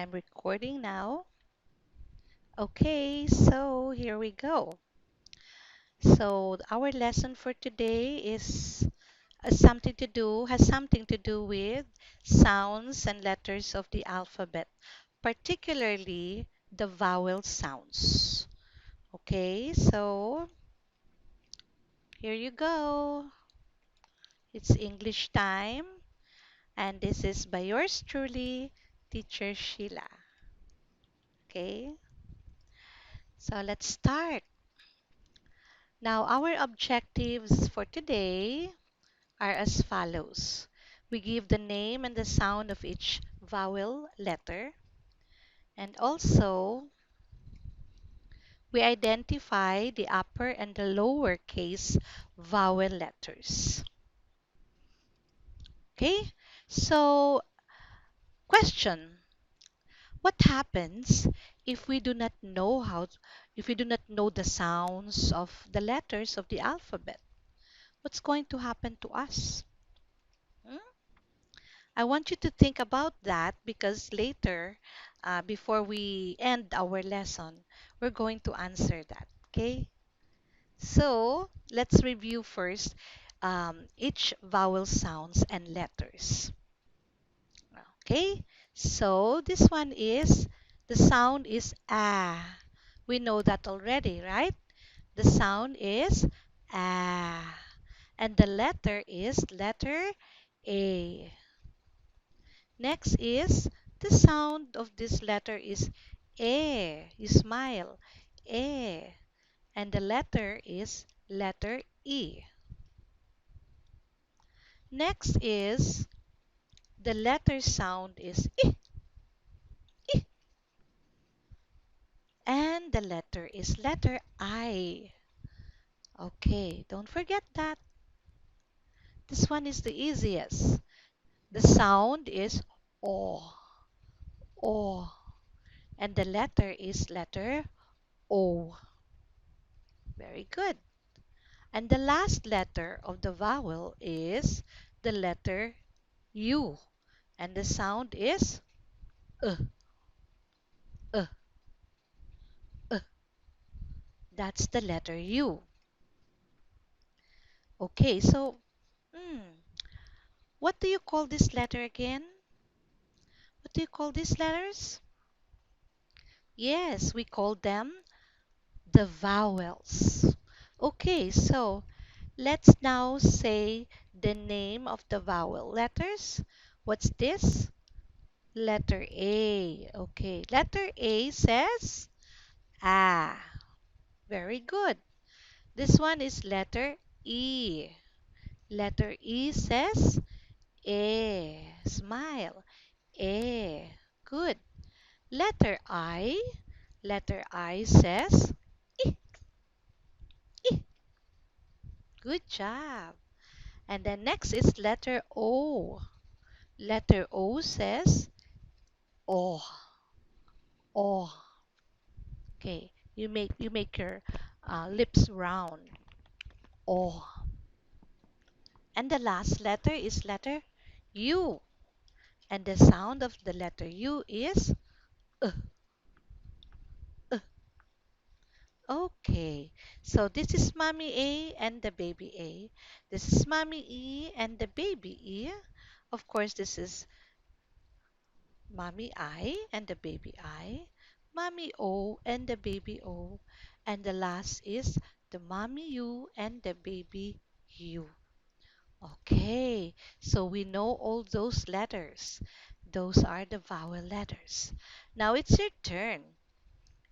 I'm recording now. Okay, so here we go. So our lesson for today is has something to do with sounds and letters of the alphabet, particularly the vowel sounds. Okay, so here you go. It's English time, and this is by yours truly, Teacher Sheila. Okay, so let's start. Now, our objectives for today are as follows. We give the name and the sound of each vowel letter, and also we identify the upper and the lower case vowel letters. Okay? So, question. What happens if we do not know if we do not know the sounds of the letters of the alphabet? What's going to happen to us? Hmm? I want you to think about that because later, before we end our lesson, we're going to answer that. Okay? So let's review first each vowel sounds and letters. Okay? So this one is the sound is ah. We know that already, right? The sound is ah. And the letter is letter A. Next is the sound of this letter is eh. You smile. Eh. And the letter is letter E. Next is the letter sound is I. I. And the letter is letter I. Okay, don't forget that. This one is the easiest. The sound is O. O. And the letter is letter O. Very good. And the last letter of the vowel is the letter U. And the sound is uh, uh, uh. That's the letter U. Okay, so what do you call this letter again? What do you call these letters? Yes, we call them the vowels. Okay, so let's now say the name of the vowel letters. What's this? Letter A. Okay, letter A says ah. Very good. This one is letter E. Letter E says eh. Smile. Eh. Good. Letter I. Letter I says I. I. Good job. And then next is letter O. Letter O says oh. Oh. Okay. You make your lips round. Oh. And the last letter is letter U. And the sound of the letter U is uh, uh. Okay. So this is mommy A and the baby A. This is mommy E and the baby E. Of course, this is mommy I and the baby I. Mommy O and the baby O. And the last is the mommy U and the baby U. Okay, so we know all those letters. Those are the vowel letters. Now it's your turn.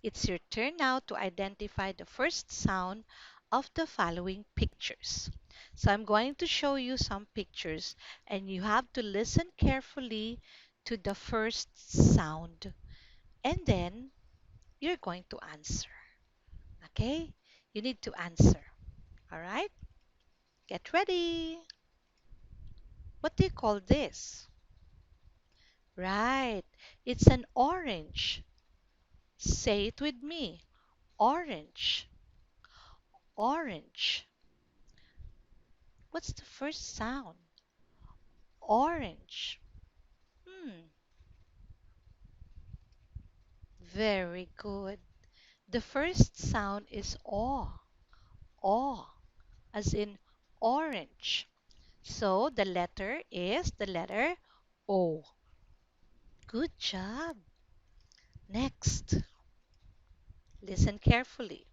It's your turn now to identify the first sound of the following pictures. So I'm going to show you some pictures and you have to listen carefully to the first sound and then you're going to answer. Okay? You need to answer. All right? Get ready. What do you call this? Right. It's an orange. Say it with me. Orange. Orange. What's the first sound? Orange. Hmm. Very good. The first sound is aw, aw, as in orange. So the letter is the letter O. Good job. Next, listen carefully.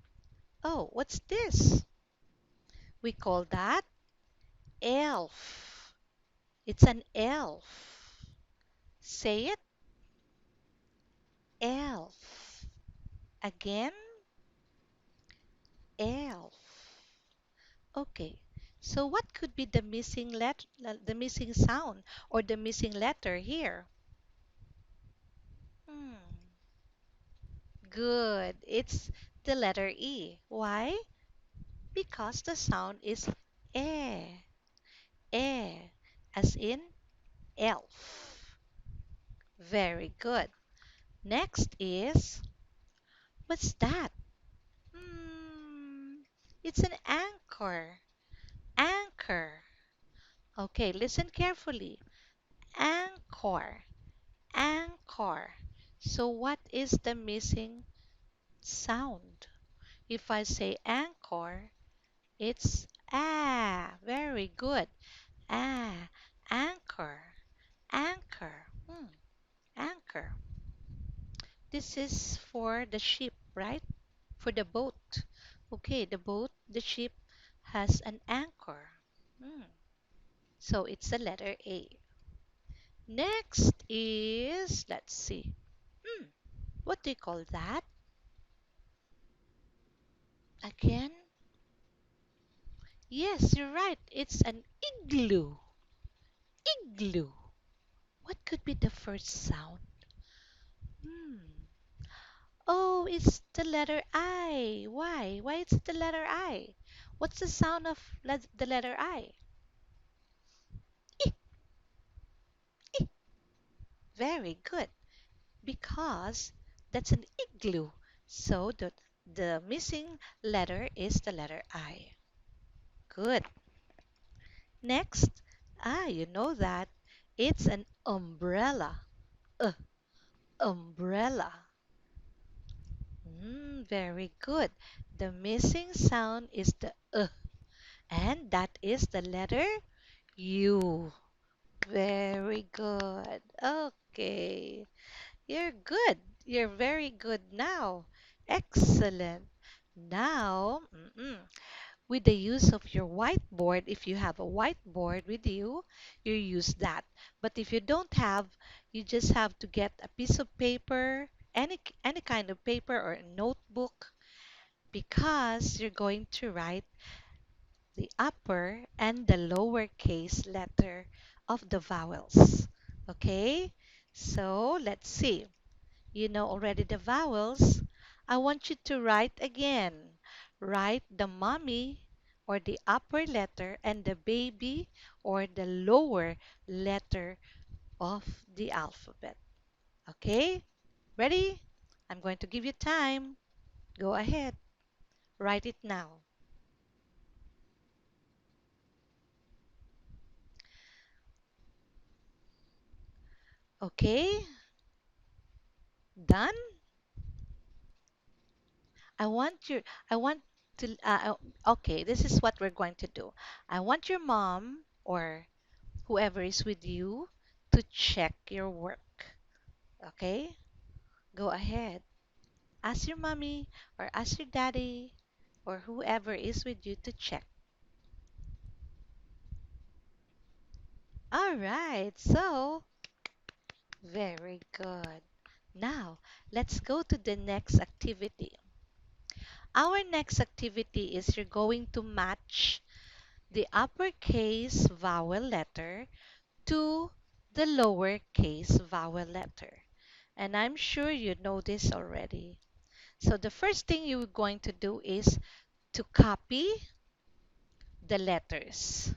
Oh, what's this? We call that elf. It's an elf. Say it, elf. Again, elf. Okay. So what could be the missing the missing sound or the missing letter here? Hmm. Good. It's the letter E. Why? Because the sound is eh, eh, as in elf. Very good. Next is, what's that? Hmm, it's an anchor. Anchor. Okay, listen carefully. Anchor. Anchor. So what is the missing sound? If I say anchor, it's ah. Very good. Ah, anchor. Anchor. Anchor. This is for the ship, right? For the boat. Okay, the boat, the ship has an anchor. Hmm. So it's the letter A. Next is, let's see. Hmm. What do you call that? Again? Yes, you're right. It's an igloo. Igloo. What could be the first sound? Hmm. Oh, it's the letter I. Why? Why it's the letter I? What's the sound of the letter I? I, I. Very good. Because that's an igloo. So the missing letter is the letter I. Good. Next, you know that it's an umbrella. Uh, umbrella. Very good. The missing sound is the and that is the letter U. Very good. Okay. You're good. You're very good now. Excellent. Now, with the use of your whiteboard, if you have a whiteboard with you, you use that. But if you don't have, you just have to get a piece of paper, any kind of paper or a notebook, because you're going to write the upper and the lower case letter of the vowels. Okay? So let's see. You know already the vowels. I want you to write again. Write the mommy or the upper letter and the baby or the lower letter of the alphabet. Okay? Ready? I'm going to give you time. Go ahead. Write it now. Okay? Done? I want your I want to okay, this is what we're going to do. I want your mom or whoever is with you to check your work. Okay? Go ahead. Ask your mommy or ask your daddy or whoever is with you to check. All right. So, very good. Now, let's go to the next activity. Our next activity is you're going to match the uppercase vowel letter to the lowercase vowel letter. And I'm sure you know this already. So the first thing you're going to do is to copy the letters.